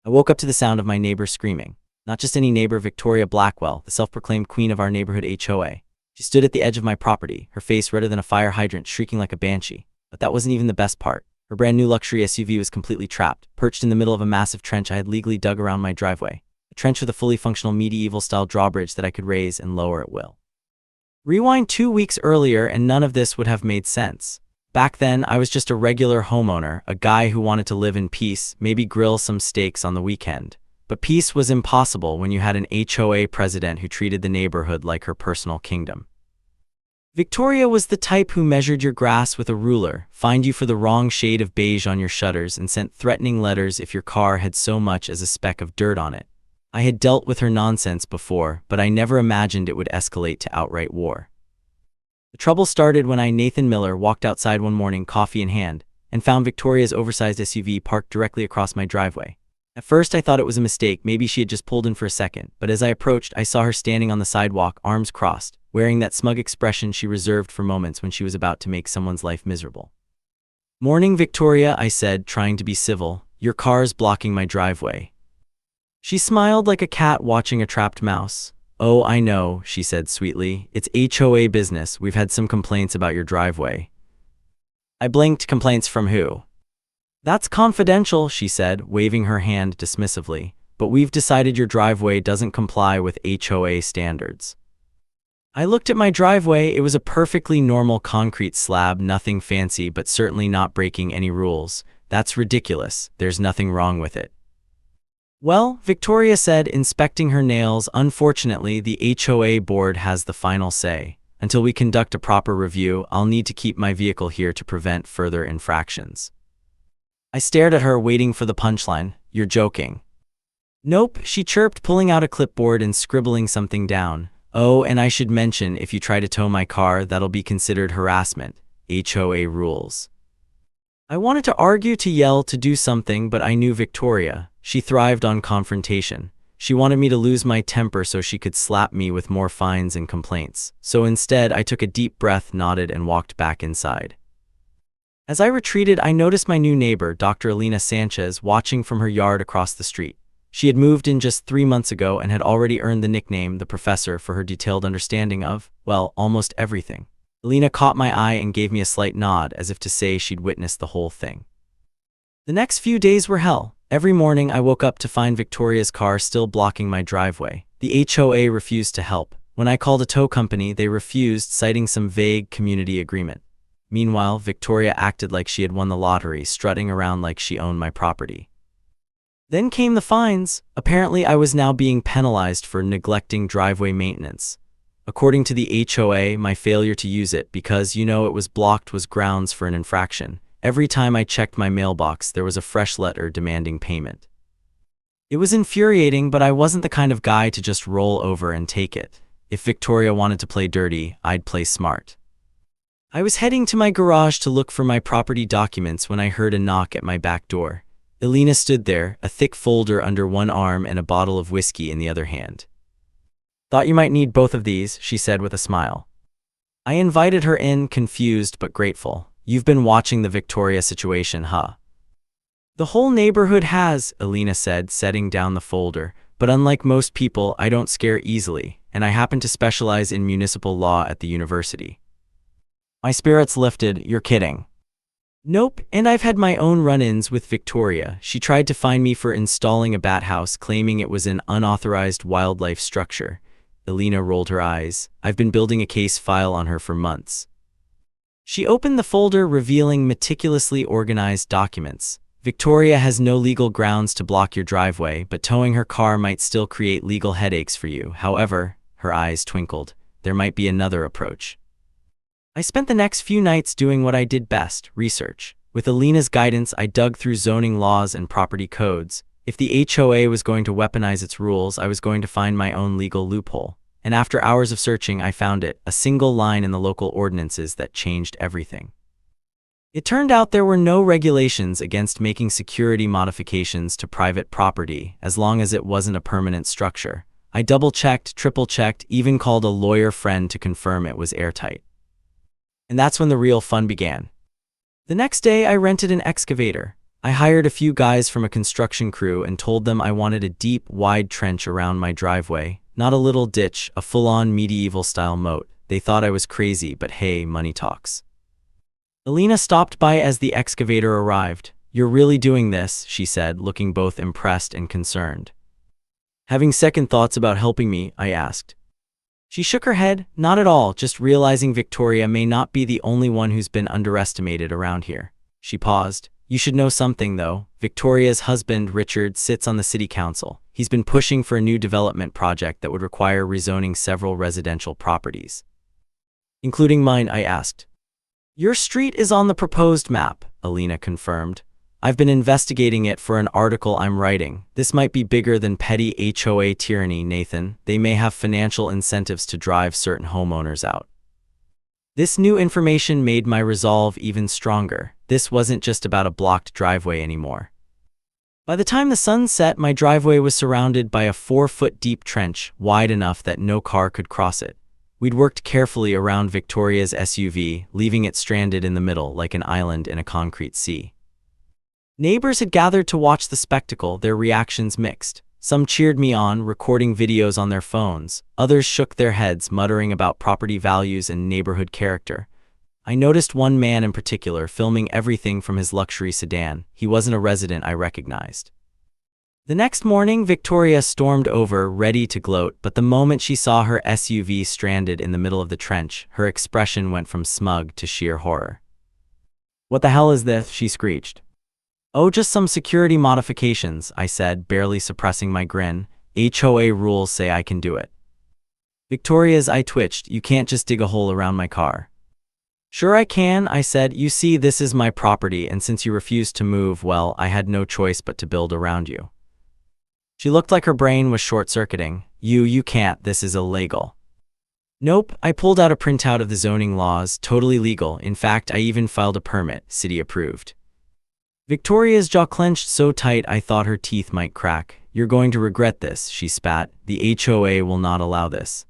I woke up to the sound of my neighbor screaming. Not just any neighbor, Victoria Blackwell, the self-proclaimed queen of our neighborhood HOA. She stood at the edge of my property, her face redder than a fire hydrant, shrieking like a banshee. But that wasn't even the best part. Her brand new luxury SUV was completely trapped, perched in the middle of a massive trench I had legally dug around my driveway. A trench with a fully functional medieval-style drawbridge that I could raise and lower at will. Rewind 2 weeks earlier and none of this would have made sense. Back then, I was just a regular homeowner, a guy who wanted to live in peace, maybe grill some steaks on the weekend. But peace was impossible when you had an HOA president who treated the neighborhood like her personal kingdom. Victoria was the type who measured your grass with a ruler, fined you for the wrong shade of beige on your shutters, and sent threatening letters if your car had so much as a speck of dirt on it. I had dealt with her nonsense before, but I never imagined it would escalate to outright war. The trouble started when Nathan Miller walked outside one morning, coffee in hand, and found Victoria's oversized SUV parked directly across my driveway. At first I thought it was a mistake, maybe she had just pulled in for a second, but as I approached I saw her standing on the sidewalk, arms crossed, wearing that smug expression she reserved for moments when she was about to make someone's life miserable. "Morning, Victoria," I said, trying to be civil. "Your car's blocking my driveway." She smiled like a cat watching a trapped mouse. "Oh, I know," she said sweetly. "It's HOA business. We've had some complaints about your driveway." I blinked. "Complaints from who?" "That's confidential," she said, waving her hand dismissively. "But we've decided your driveway doesn't comply with HOA standards." I looked at my driveway. It was a perfectly normal concrete slab, nothing fancy, but certainly not breaking any rules. "That's ridiculous. There's nothing wrong with it." "Well," Victoria said, inspecting her nails, "unfortunately, the HOA board has the final say. Until we conduct a proper review, I'll need to keep my vehicle here to prevent further infractions." I stared at her, waiting for the punchline. "You're joking." "Nope," she chirped, pulling out a clipboard and scribbling something down. "Oh, and I should mention, if you try to tow my car, that'll be considered harassment. HOA rules." I wanted to argue, to yell, to do something, but I knew Victoria. She thrived on confrontation. She wanted me to lose my temper so she could slap me with more fines and complaints. So instead, I took a deep breath, nodded, and walked back inside. As I retreated, I noticed my new neighbor, Dr. Elena Sanchez, watching from her yard across the street. She had moved in just 3 months ago and had already earned the nickname the Professor for her detailed understanding of, well, almost everything. Elena caught my eye and gave me a slight nod, as if to say she'd witnessed the whole thing. The next few days were hell. Every morning I woke up to find Victoria's car still blocking my driveway. The HOA refused to help. When I called a tow company, they refused, citing some vague community agreement. Meanwhile, Victoria acted like she had won the lottery, strutting around like she owned my property. Then came the fines. Apparently, I was now being penalized for neglecting driveway maintenance. According to the HOA, my failure to use it because, it was blocked was grounds for an infraction. Every time I checked my mailbox, there was a fresh letter demanding payment. It was infuriating, but I wasn't the kind of guy to just roll over and take it. If Victoria wanted to play dirty, I'd play smart. I was heading to my garage to look for my property documents when I heard a knock at my back door. Elena stood there, a thick folder under one arm and a bottle of whiskey in the other hand. "Thought you might need both of these," she said with a smile. I invited her in, confused but grateful. "You've been watching the Victoria situation, huh?" "The whole neighborhood has," Elena said, setting down the folder. "But unlike most people, I don't scare easily, and I happen to specialize in municipal law at the university." My spirits lifted. "You're kidding." "Nope, and I've had my own run-ins with Victoria. She tried to fine me for installing a bat house, claiming it was an unauthorized wildlife structure." Elena rolled her eyes. "I've been building a case file on her for months." She opened the folder, revealing meticulously organized documents. "Victoria has no legal grounds to block your driveway, but towing her car might still create legal headaches for you. However," her eyes twinkled, "there might be another approach." I spent the next few nights doing what I did best, research. With Elena's guidance, I dug through zoning laws and property codes. If the HOA was going to weaponize its rules, I was going to find my own legal loophole. And after hours of searching, I found it, a single line in the local ordinances that changed everything. It turned out there were no regulations against making security modifications to private property, as long as it wasn't a permanent structure. I double-checked, triple-checked, even called a lawyer friend to confirm it was airtight. And that's when the real fun began. The next day, I rented an excavator. I hired a few guys from a construction crew and told them I wanted a deep, wide trench around my driveway, not a little ditch, a full-on medieval-style moat. They thought I was crazy, but hey, money talks. Alina stopped by as the excavator arrived. "You're really doing this," she said, looking both impressed and concerned. "Having second thoughts about helping me?" I asked. She shook her head. "Not at all, just realizing Victoria may not be the only one who's been underestimated around here." She paused. "You should know something, though. Victoria's husband, Richard, sits on the city council. He's been pushing for a new development project that would require rezoning several residential properties." "Including mine?" I asked. "Your street is on the proposed map," Alina confirmed. "I've been investigating it for an article I'm writing. This might be bigger than petty HOA tyranny, Nathan. They may have financial incentives to drive certain homeowners out." This new information made my resolve even stronger. This wasn't just about a blocked driveway anymore. By the time the sun set, my driveway was surrounded by a 4-foot-deep trench, wide enough that no car could cross it. We'd worked carefully around Victoria's SUV, leaving it stranded in the middle like an island in a concrete sea. Neighbors had gathered to watch the spectacle, their reactions mixed. Some cheered me on, recording videos on their phones. Others shook their heads, muttering about property values and neighborhood character. I noticed one man in particular filming everything from his luxury sedan. He wasn't a resident I recognized. The next morning, Victoria stormed over, ready to gloat, but the moment she saw her SUV stranded in the middle of the trench, her expression went from smug to sheer horror. "What the hell is this?" she screeched. "Oh, just some security modifications," I said, barely suppressing my grin. "HOA rules say I can do it." Victoria's eye twitched. "You can't just dig a hole around my car." "Sure I can," I said. "You see, this is my property, and since you refused to move, well, I had no choice but to build around you." She looked like her brain was short-circuiting. You can't, this is illegal." "Nope," I pulled out a printout of the zoning laws, totally legal. In fact, I even filed a permit, city approved. Victoria's jaw clenched so tight I thought her teeth might crack. "You're going to regret this," she spat. "The HOA will not allow this."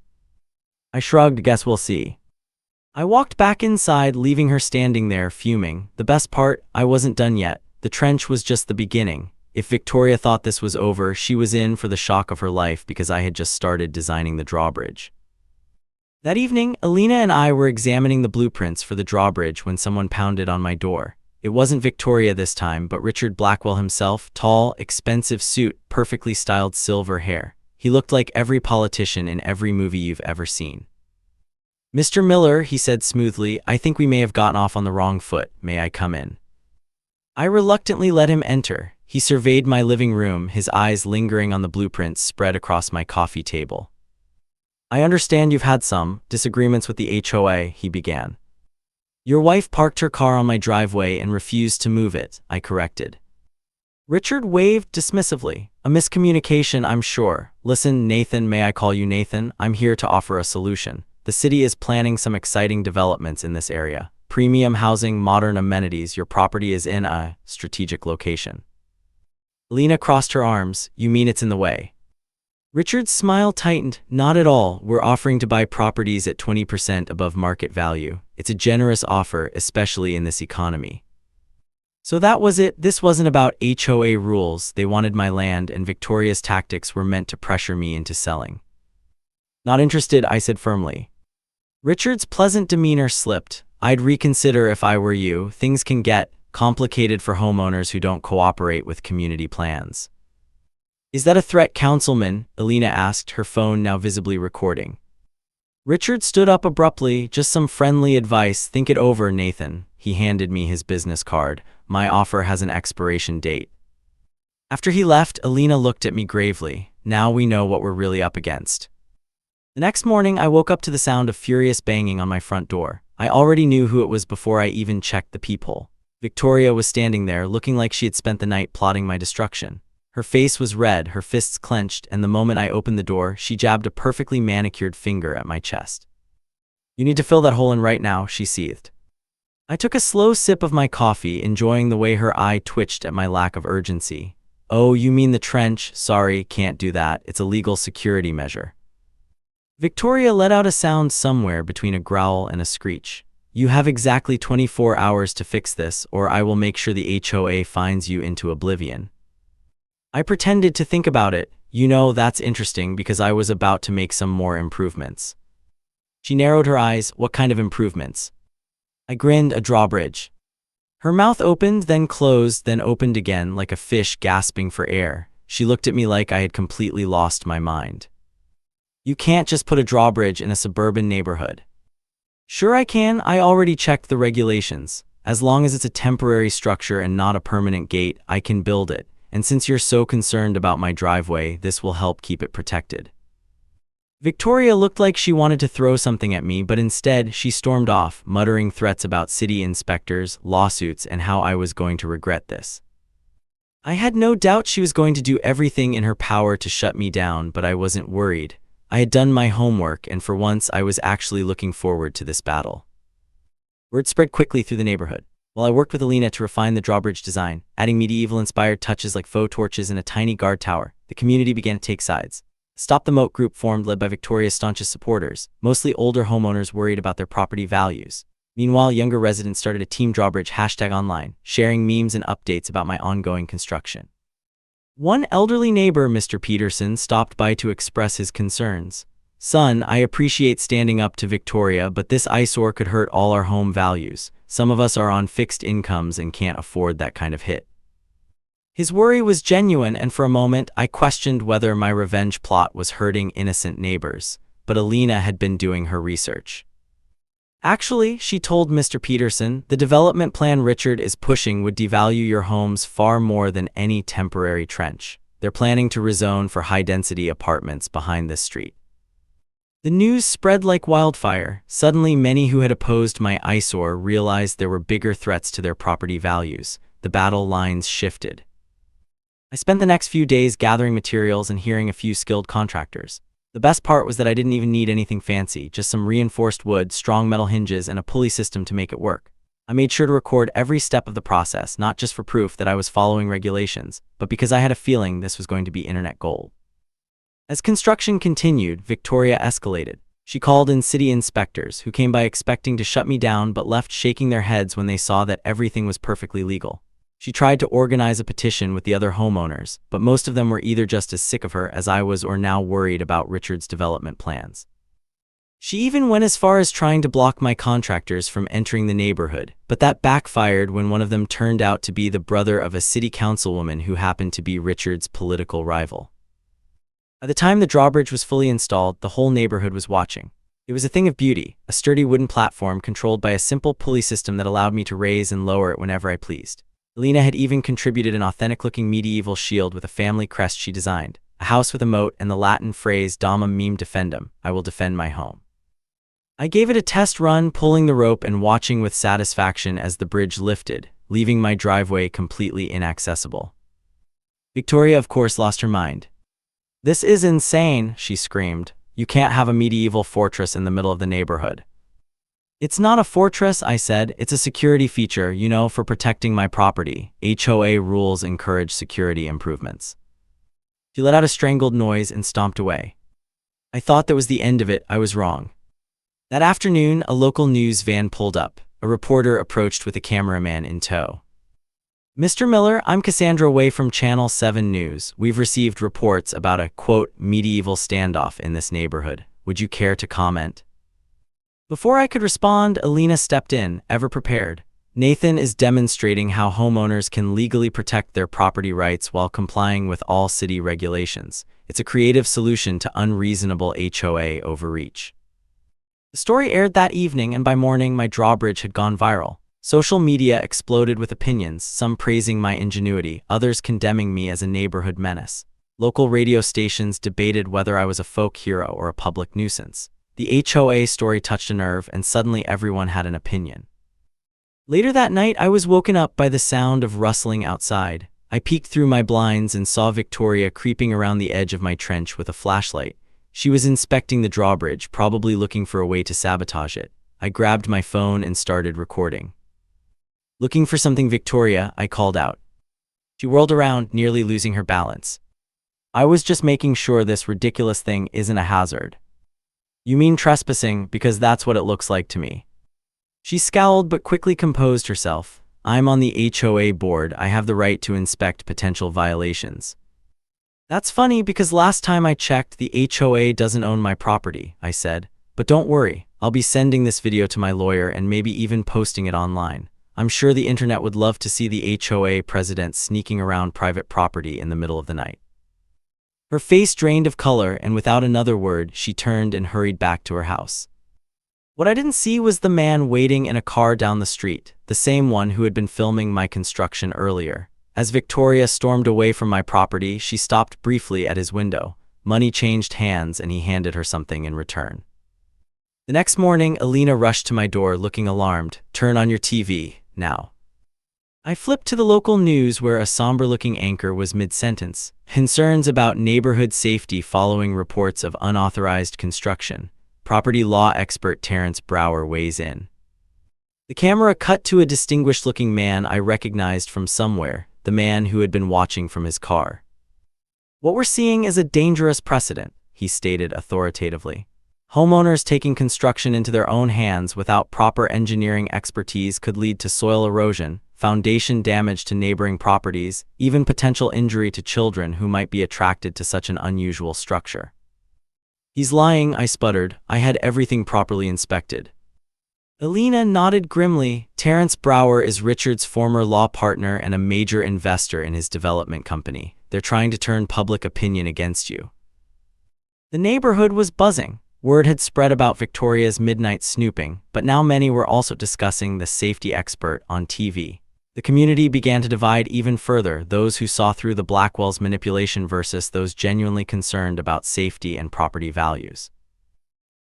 I shrugged. "Guess we'll see." I walked back inside, leaving her standing there, fuming. The best part, I wasn't done yet. The trench was just the beginning. If Victoria thought this was over, she was in for the shock of her life because I had just started designing the drawbridge. That evening, Alina and I were examining the blueprints for the drawbridge when someone pounded on my door. It wasn't Victoria this time, but Richard Blackwell himself, tall, expensive suit, perfectly styled silver hair. He looked like every politician in every movie you've ever seen. "Mr. Miller," he said smoothly, "I think we may have gotten off on the wrong foot. May I come in?" I reluctantly let him enter. He surveyed my living room, his eyes lingering on the blueprints spread across my coffee table. "I understand you've had some disagreements with the HOA," he began. "Your wife parked her car on my driveway and refused to move it," I corrected. Richard waved dismissively. "A miscommunication, I'm sure. Listen, Nathan, may I call you Nathan? I'm here to offer a solution. The city is planning some exciting developments in this area. Premium housing, modern amenities. Your property is in a strategic location." Alina crossed her arms. "You mean it's in the way?" Richard's smile tightened. "Not at all. We're offering to buy properties at 20% above market value. It's a generous offer, especially in this economy." So that was it. This wasn't about HOA rules. They wanted my land, and Victoria's tactics were meant to pressure me into selling. "Not interested," I said firmly. Richard's pleasant demeanor slipped. "I'd reconsider if I were you. Things can get complicated for homeowners who don't cooperate with community plans." "Is that a threat, Councilman?" Alina asked, her phone now visibly recording. Richard stood up abruptly. "Just some friendly advice. Think it over, Nathan." He handed me his business card. "My offer has an expiration date." After he left, Alina looked at me gravely. "Now we know what we're really up against." The next morning, I woke up to the sound of furious banging on my front door. I already knew who it was before I even checked the peephole. Victoria was standing there, looking like she had spent the night plotting my destruction. Her face was red, her fists clenched, and the moment I opened the door, she jabbed a perfectly manicured finger at my chest. "You need to fill that hole in right now," she seethed. I took a slow sip of my coffee, enjoying the way her eye twitched at my lack of urgency. "Oh, you mean the trench? Sorry, can't do that. It's a legal security measure." Victoria let out a sound somewhere between a growl and a screech. You have exactly 24 hours to fix this, or I will make sure the HOA fines you into oblivion. I pretended to think about it. You know, that's interesting because I was about to make some more improvements. She narrowed her eyes. What kind of improvements? I grinned. A drawbridge. Her mouth opened, then closed, then opened again like a fish gasping for air. She looked at me like I had completely lost my mind. You can't just put a drawbridge in a suburban neighborhood. Sure I can. I already checked the regulations. As long as it's a temporary structure and not a permanent gate, I can build it. And since you're so concerned about my driveway, this will help keep it protected. Victoria looked like she wanted to throw something at me, but instead she stormed off, muttering threats about city inspectors, lawsuits, and how I was going to regret this. I had no doubt she was going to do everything in her power to shut me down, but I wasn't worried. I had done my homework, and for once I was actually looking forward to this battle. Word spread quickly through the neighborhood. While I worked with Alina to refine the drawbridge design, adding medieval-inspired touches like faux torches and a tiny guard tower, the community began to take sides. A Stop the Moat group formed led by Victoria's staunchest supporters, mostly older homeowners worried about their property values. Meanwhile, younger residents started a Team Drawbridge hashtag online, sharing memes and updates about my ongoing construction. One elderly neighbor, Mr. Peterson, stopped by to express his concerns. Son, I appreciate standing up to Victoria, but this eyesore could hurt all our home values. Some of us are on fixed incomes and can't afford that kind of hit. His worry was genuine, and for a moment I questioned whether my revenge plot was hurting innocent neighbors, but Alina had been doing her research. Actually, she told Mr. Peterson, the development plan Richard is pushing would devalue your homes far more than any temporary trench. They're planning to rezone for high-density apartments behind this street. The news spread like wildfire. Suddenly, many who had opposed my eyesore realized there were bigger threats to their property values. The battle lines shifted. I spent the next few days gathering materials and hearing a few skilled contractors. The best part was that I didn't even need anything fancy, just some reinforced wood, strong metal hinges, and a pulley system to make it work. I made sure to record every step of the process, not just for proof that I was following regulations, but because I had a feeling this was going to be internet gold. As construction continued, Victoria escalated. She called in city inspectors, who came by expecting to shut me down but left shaking their heads when they saw that everything was perfectly legal. She tried to organize a petition with the other homeowners, but most of them were either just as sick of her as I was or now worried about Richard's development plans. She even went as far as trying to block my contractors from entering the neighborhood, but that backfired when one of them turned out to be the brother of a city councilwoman who happened to be Richard's political rival. By the time the drawbridge was fully installed, the whole neighborhood was watching. It was a thing of beauty, a sturdy wooden platform controlled by a simple pulley system that allowed me to raise and lower it whenever I pleased. Alina had even contributed an authentic-looking medieval shield with a family crest she designed, a house with a moat, and the Latin phrase Domum mem defendum, I will defend my home. I gave it a test run, pulling the rope and watching with satisfaction as the bridge lifted, leaving my driveway completely inaccessible. Victoria, of course, lost her mind. "This is insane," she screamed. "You can't have a medieval fortress in the middle of the neighborhood." "It's not a fortress," I said. "It's a security feature, you know, for protecting my property. HOA rules encourage security improvements." She let out a strangled noise and stomped away. I thought that was the end of it. I was wrong. That afternoon, a local news van pulled up. A reporter approached with a cameraman in tow. "Mr. Miller, I'm Cassandra Way from Channel 7 News. We've received reports about a, quote, medieval standoff in this neighborhood. Would you care to comment?" Before I could respond, Alina stepped in, ever prepared. "Nathan is demonstrating how homeowners can legally protect their property rights while complying with all city regulations. It's a creative solution to unreasonable HOA overreach." The story aired that evening, and by morning my drawbridge had gone viral. Social media exploded with opinions, some praising my ingenuity, others condemning me as a neighborhood menace. Local radio stations debated whether I was a folk hero or a public nuisance. The HOA story touched a nerve, and suddenly everyone had an opinion. Later that night, I was woken up by the sound of rustling outside. I peeked through my blinds and saw Victoria creeping around the edge of my trench with a flashlight. She was inspecting the drawbridge, probably looking for a way to sabotage it. I grabbed my phone and started recording. "Looking for something, Victoria?" I called out. She whirled around, nearly losing her balance. "I was just making sure this ridiculous thing isn't a hazard." "You mean trespassing, because that's what it looks like to me." She scowled but quickly composed herself. I'm on the HOA board. I have the right to inspect potential violations. That's funny because last time I checked, the HOA doesn't own my property, I said. But don't worry, I'll be sending this video to my lawyer and maybe even posting it online. I'm sure the internet would love to see the HOA president sneaking around private property in the middle of the night. Her face drained of color, and without another word, she turned and hurried back to her house. What I didn't see was the man waiting in a car down the street, the same one who had been filming my construction earlier. As Victoria stormed away from my property, she stopped briefly at his window. Money changed hands and he handed her something in return. The next morning, Alina rushed to my door looking alarmed. Turn on your TV, now. I flipped to the local news where a somber-looking anchor was mid-sentence. Concerns about neighborhood safety following reports of unauthorized construction. Property law expert Terrence Brower weighs in. The camera cut to a distinguished-looking man I recognized from somewhere, the man who had been watching from his car. What we're seeing is a dangerous precedent, he stated authoritatively. Homeowners taking construction into their own hands without proper engineering expertise could lead to soil erosion, foundation damage to neighboring properties, even potential injury to children who might be attracted to such an unusual structure. He's lying, I sputtered. I had everything properly inspected. Alina nodded grimly. Terrence Brower is Richard's former law partner and a major investor in his development company. They're trying to turn public opinion against you. The neighborhood was buzzing. Word had spread about Victoria's midnight snooping, but now many were also discussing the safety expert on TV. The community began to divide even further, those who saw through the Blackwell's manipulation versus those genuinely concerned about safety and property values.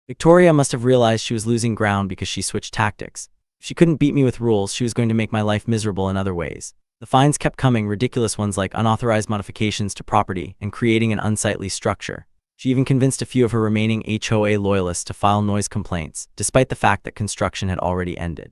Victoria must have realized she was losing ground because she switched tactics. If she couldn't beat me with rules, she was going to make my life miserable in other ways. The fines kept coming, ridiculous ones like unauthorized modifications to property and creating an unsightly structure. She even convinced a few of her remaining HOA loyalists to file noise complaints, despite the fact that construction had already ended.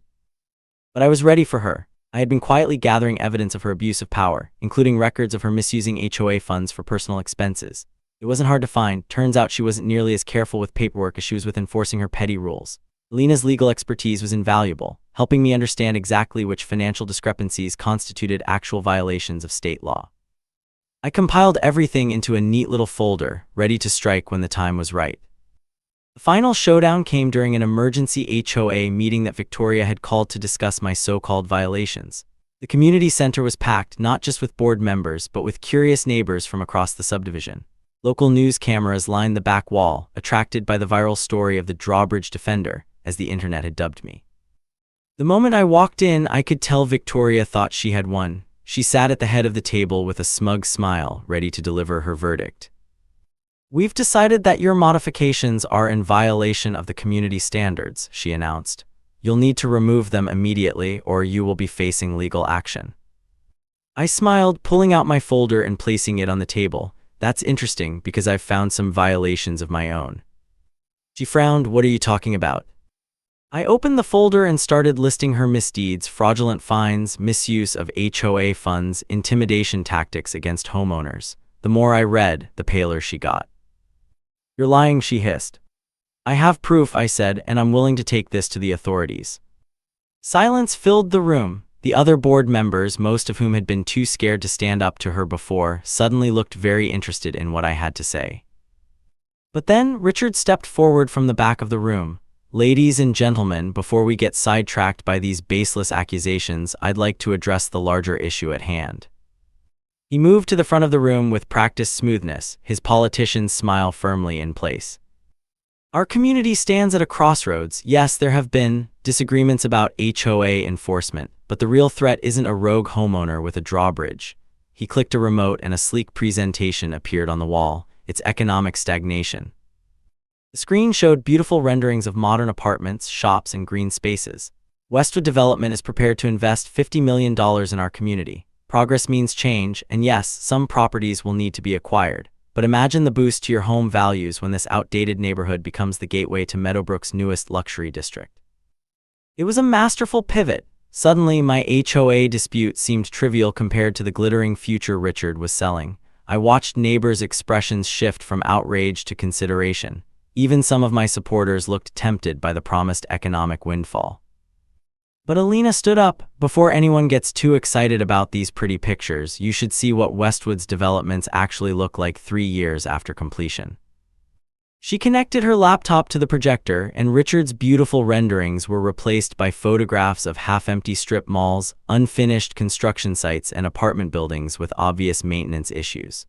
But I was ready for her. I had been quietly gathering evidence of her abuse of power, including records of her misusing HOA funds for personal expenses. It wasn't hard to find. Turns out she wasn't nearly as careful with paperwork as she was with enforcing her petty rules. Alina's legal expertise was invaluable, helping me understand exactly which financial discrepancies constituted actual violations of state law. I compiled everything into a neat little folder, ready to strike when the time was right. The final showdown came during an emergency HOA meeting that Victoria had called to discuss my so-called violations. The community center was packed not just with board members but with curious neighbors from across the subdivision. Local news cameras lined the back wall, attracted by the viral story of the Drawbridge Defender, as the internet had dubbed me. The moment I walked in, I could tell Victoria thought she had won. She sat at the head of the table with a smug smile, ready to deliver her verdict. We've decided that your modifications are in violation of the community standards, she announced. You'll need to remove them immediately or you will be facing legal action. I smiled, pulling out my folder and placing it on the table. That's interesting because I've found some violations of my own. She frowned. What are you talking about? I opened the folder and started listing her misdeeds: fraudulent fines, misuse of HOA funds, intimidation tactics against homeowners. The more I read, the paler she got. You're lying, she hissed. I have proof, I said, and I'm willing to take this to the authorities. Silence filled the room. The other board members, most of whom had been too scared to stand up to her before, suddenly looked very interested in what I had to say. But then Richard stepped forward from the back of the room. Ladies and gentlemen, before we get sidetracked by these baseless accusations, I'd like to address the larger issue at hand. He moved to the front of the room with practiced smoothness, his politician's smile firmly in place. Our community stands at a crossroads. Yes, there have been disagreements about HOA enforcement, but the real threat isn't a rogue homeowner with a drawbridge. He clicked a remote and a sleek presentation appeared on the wall. It's economic stagnation. The screen showed beautiful renderings of modern apartments, shops, and green spaces. Westwood Development is prepared to invest $50 million in our community. Progress means change, and yes, some properties will need to be acquired. But imagine the boost to your home values when this outdated neighborhood becomes the gateway to Meadowbrook's newest luxury district. It was a masterful pivot. Suddenly, my HOA dispute seemed trivial compared to the glittering future Richard was selling. I watched neighbors' expressions shift from outrage to consideration. Even some of my supporters looked tempted by the promised economic windfall. But Alina stood up. Before anyone gets too excited about these pretty pictures, you should see what Westwood's developments actually look like 3 years after completion. She connected her laptop to the projector, and Richard's beautiful renderings were replaced by photographs of half-empty strip malls, unfinished construction sites, and apartment buildings with obvious maintenance issues.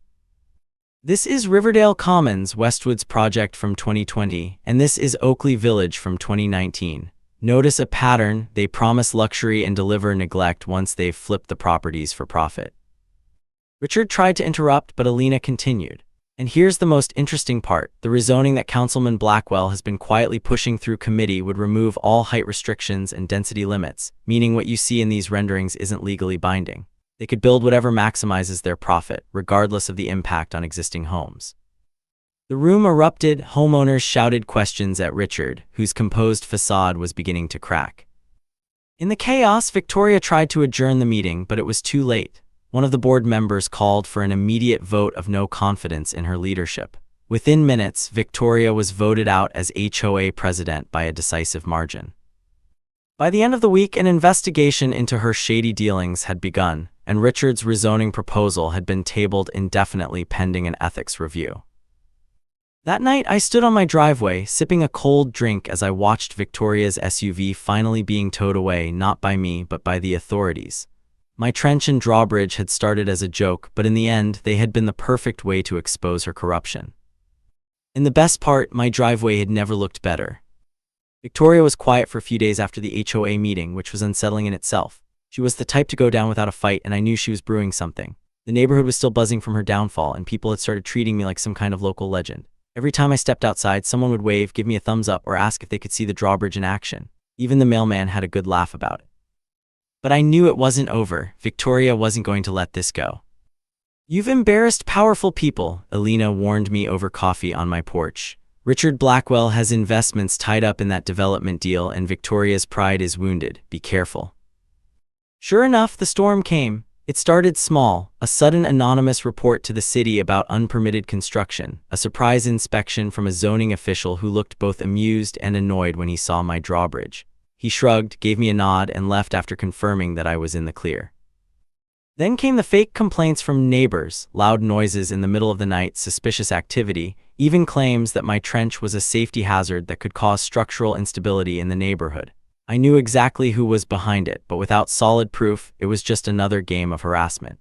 This is Riverdale Commons, Westwood's project from 2020, and this is Oakley Village from 2019. Notice a pattern: they promise luxury and deliver neglect once they've flipped the properties for profit. Richard tried to interrupt, but Alina continued. And here's the most interesting part: the rezoning that Councilman Blackwell has been quietly pushing through committee would remove all height restrictions and density limits, meaning what you see in these renderings isn't legally binding. They could build whatever maximizes their profit, regardless of the impact on existing homes. The room erupted. Homeowners shouted questions at Richard, whose composed facade was beginning to crack. In the chaos, Victoria tried to adjourn the meeting, but it was too late. One of the board members called for an immediate vote of no confidence in her leadership. Within minutes, Victoria was voted out as HOA president by a decisive margin. By the end of the week, an investigation into her shady dealings had begun, and Richard's rezoning proposal had been tabled indefinitely pending an ethics review. That night, I stood on my driveway, sipping a cold drink as I watched Victoria's SUV finally being towed away, not by me, but by the authorities. My trench and drawbridge had started as a joke, but in the end, they had been the perfect way to expose her corruption. And the best part, my driveway had never looked better. Victoria was quiet for a few days after the HOA meeting, which was unsettling in itself. She was the type to go down without a fight, and I knew she was brewing something. The neighborhood was still buzzing from her downfall, and people had started treating me like some kind of local legend. Every time I stepped outside, someone would wave, give me a thumbs up, or ask if they could see the drawbridge in action. Even the mailman had a good laugh about it. But I knew it wasn't over. Victoria wasn't going to let this go. "You've embarrassed powerful people," Alina warned me over coffee on my porch. "Richard Blackwell has investments tied up in that development deal, and Victoria's pride is wounded. Be careful." Sure enough, the storm came. It started small: a sudden anonymous report to the city about unpermitted construction, a surprise inspection from a zoning official who looked both amused and annoyed when he saw my drawbridge. He shrugged, gave me a nod, and left after confirming that I was in the clear. Then came the fake complaints from neighbors: loud noises in the middle of the night, suspicious activity, even claims that my trench was a safety hazard that could cause structural instability in the neighborhood. I knew exactly who was behind it, but without solid proof, it was just another game of harassment.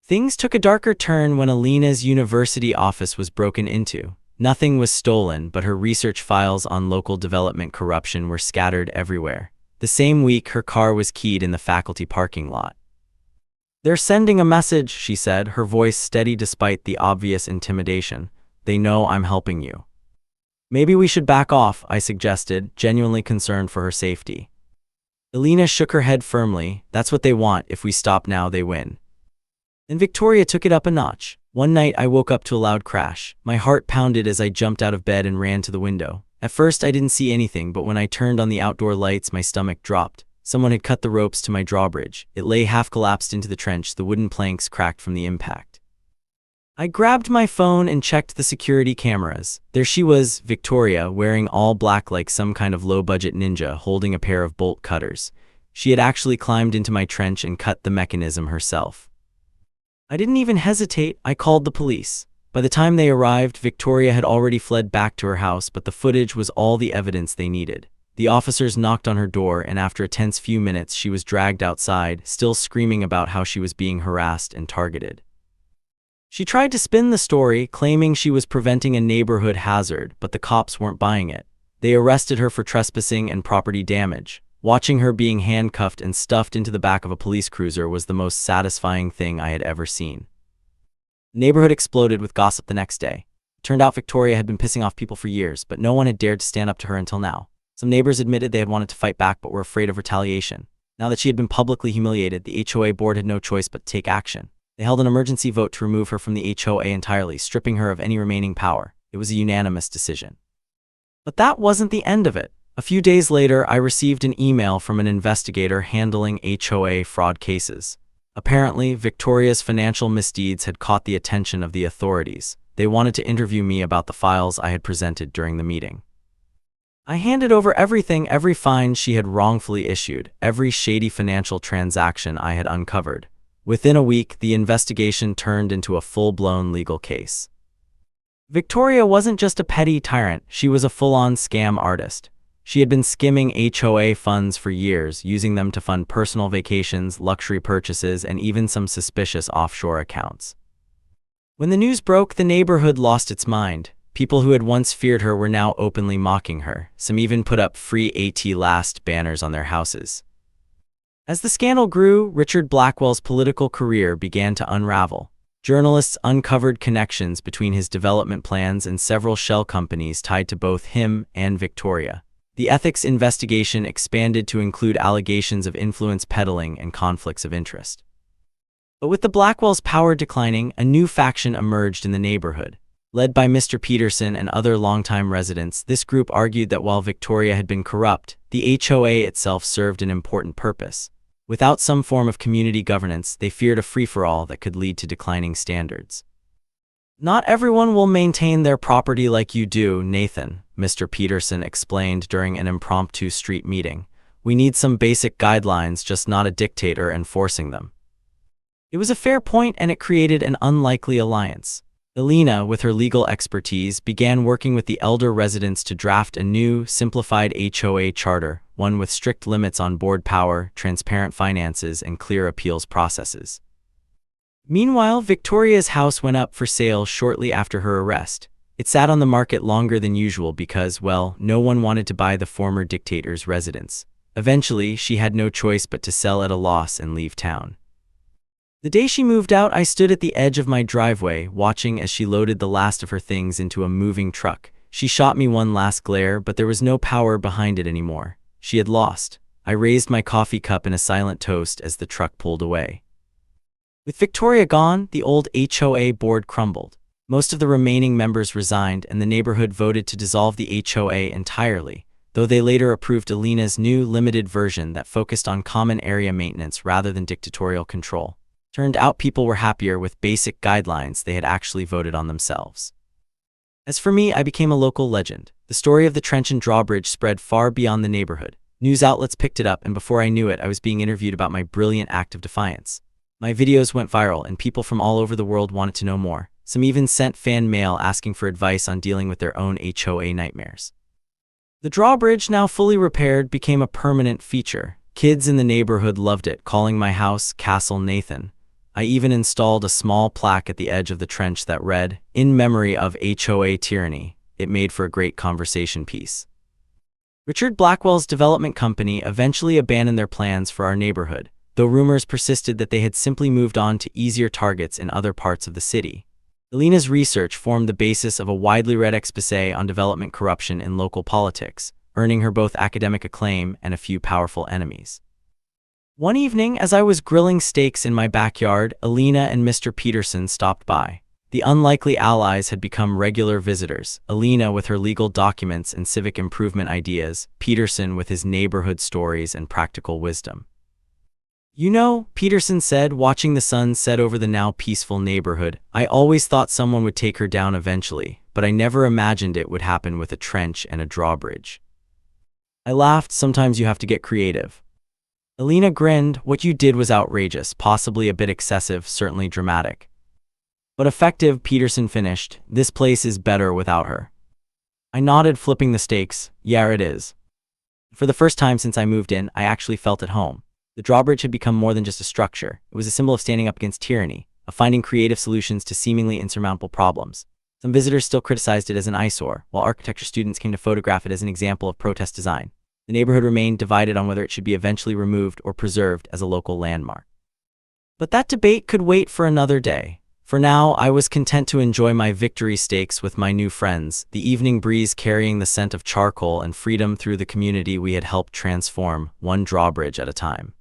Things took a darker turn when Alina's university office was broken into. Nothing was stolen, but her research files on local development corruption were scattered everywhere. The same week, her car was keyed in the faculty parking lot. "They're sending a message," she said, her voice steady despite the obvious intimidation. "They know I'm helping you." "Maybe we should back off," I suggested, genuinely concerned for her safety. Alina shook her head firmly. "That's what they want. If we stop now, they win." Then Victoria took it up a notch. One night, I woke up to a loud crash. My heart pounded as I jumped out of bed and ran to the window. At first, I didn't see anything, but when I turned on the outdoor lights, my stomach dropped. Someone had cut the ropes to my drawbridge. It lay half-collapsed into the trench, the wooden planks cracked from the impact. I grabbed my phone and checked the security cameras. There she was, Victoria, wearing all black like some kind of low-budget ninja, holding a pair of bolt cutters. She had actually climbed into my trench and cut the mechanism herself. I didn't even hesitate. I called the police. By the time they arrived, Victoria had already fled back to her house, but the footage was all the evidence they needed. The officers knocked on her door, and after a tense few minutes, she was dragged outside, still screaming about how she was being harassed and targeted. She tried to spin the story, claiming she was preventing a neighborhood hazard, but the cops weren't buying it. They arrested her for trespassing and property damage. Watching her being handcuffed and stuffed into the back of a police cruiser was the most satisfying thing I had ever seen. The neighborhood exploded with gossip the next day. It turned out Victoria had been pissing off people for years, but no one had dared to stand up to her until now. Some neighbors admitted they had wanted to fight back but were afraid of retaliation. Now that she had been publicly humiliated, the HOA board had no choice but to take action. They held an emergency vote to remove her from the HOA entirely, stripping her of any remaining power. It was a unanimous decision. But that wasn't the end of it. A few days later, I received an email from an investigator handling HOA fraud cases. Apparently, Victoria's financial misdeeds had caught the attention of the authorities. They wanted to interview me about the files I had presented during the meeting. I handed over everything, every fine she had wrongfully issued, every shady financial transaction I had uncovered. Within a week, the investigation turned into a full-blown legal case. Victoria wasn't just a petty tyrant, she was a full-on scam artist. She had been skimming HOA funds for years, using them to fund personal vacations, luxury purchases, and even some suspicious offshore accounts. When the news broke, the neighborhood lost its mind. People who had once feared her were now openly mocking her. Some even put up "Free AT Last" banners on their houses. As the scandal grew, Richard Blackwell's political career began to unravel. Journalists uncovered connections between his development plans and several shell companies tied to both him and Victoria. The ethics investigation expanded to include allegations of influence peddling and conflicts of interest. But with the Blackwells' power declining, a new faction emerged in the neighborhood. Led by Mr. Peterson and other longtime residents, this group argued that while Victoria had been corrupt, the HOA itself served an important purpose. Without some form of community governance, they feared a free-for-all that could lead to declining standards. "Not everyone will maintain their property like you do, Nathan," Mr. Peterson explained during an impromptu street meeting. "We need some basic guidelines, just not a dictator enforcing them." It was a fair point, and it created an unlikely alliance. Alina, with her legal expertise, began working with the elder residents to draft a new, simplified HOA charter, one with strict limits on board power, transparent finances, and clear appeals processes. Meanwhile, Victoria's house went up for sale shortly after her arrest. It sat on the market longer than usual because, well, no one wanted to buy the former dictator's residence. Eventually, she had no choice but to sell at a loss and leave town. The day she moved out, I stood at the edge of my driveway, watching as she loaded the last of her things into a moving truck. She shot me one last glare, but there was no power behind it anymore. She had lost. I raised my coffee cup in a silent toast as the truck pulled away. With Victoria gone, the old HOA board crumbled. Most of the remaining members resigned, and the neighborhood voted to dissolve the HOA entirely, though they later approved Alina's new, limited version that focused on common area maintenance rather than dictatorial control. Turned out people were happier with basic guidelines they had actually voted on themselves. As for me, I became a local legend. The story of the trench and drawbridge spread far beyond the neighborhood. News outlets picked it up, and before I knew it, I was being interviewed about my brilliant act of defiance. My videos went viral, and people from all over the world wanted to know more. Some even sent fan mail asking for advice on dealing with their own HOA nightmares. The drawbridge, now fully repaired, became a permanent feature. Kids in the neighborhood loved it, calling my house Castle Nathan. I even installed a small plaque at the edge of the trench that read, "In memory of HOA tyranny." It made for a great conversation piece. Richard Blackwell's development company eventually abandoned their plans for our neighborhood, though rumors persisted that they had simply moved on to easier targets in other parts of the city. Alina's research formed the basis of a widely read exposé on development corruption in local politics, earning her both academic acclaim and a few powerful enemies. One evening, as I was grilling steaks in my backyard, Alina and Mr. Peterson stopped by. The unlikely allies had become regular visitors, Alina with her legal documents and civic improvement ideas, Peterson with his neighborhood stories and practical wisdom. "You know," Peterson said, watching the sun set over the now peaceful neighborhood, "I always thought someone would take her down eventually, but I never imagined it would happen with a trench and a drawbridge." I laughed. "Sometimes you have to get creative." Alina grinned. "What you did was outrageous, possibly a bit excessive, certainly dramatic. But effective," Peterson finished. "This place is better without her." I nodded, flipping the steaks. "Yeah, it is." For the first time since I moved in, I actually felt at home. The drawbridge had become more than just a structure. It was a symbol of standing up against tyranny, of finding creative solutions to seemingly insurmountable problems. Some visitors still criticized it as an eyesore, while architecture students came to photograph it as an example of protest design. The neighborhood remained divided on whether it should be eventually removed or preserved as a local landmark. But that debate could wait for another day. For now, I was content to enjoy my victory steaks with my new friends, the evening breeze carrying the scent of charcoal and freedom through the community we had helped transform, one drawbridge at a time.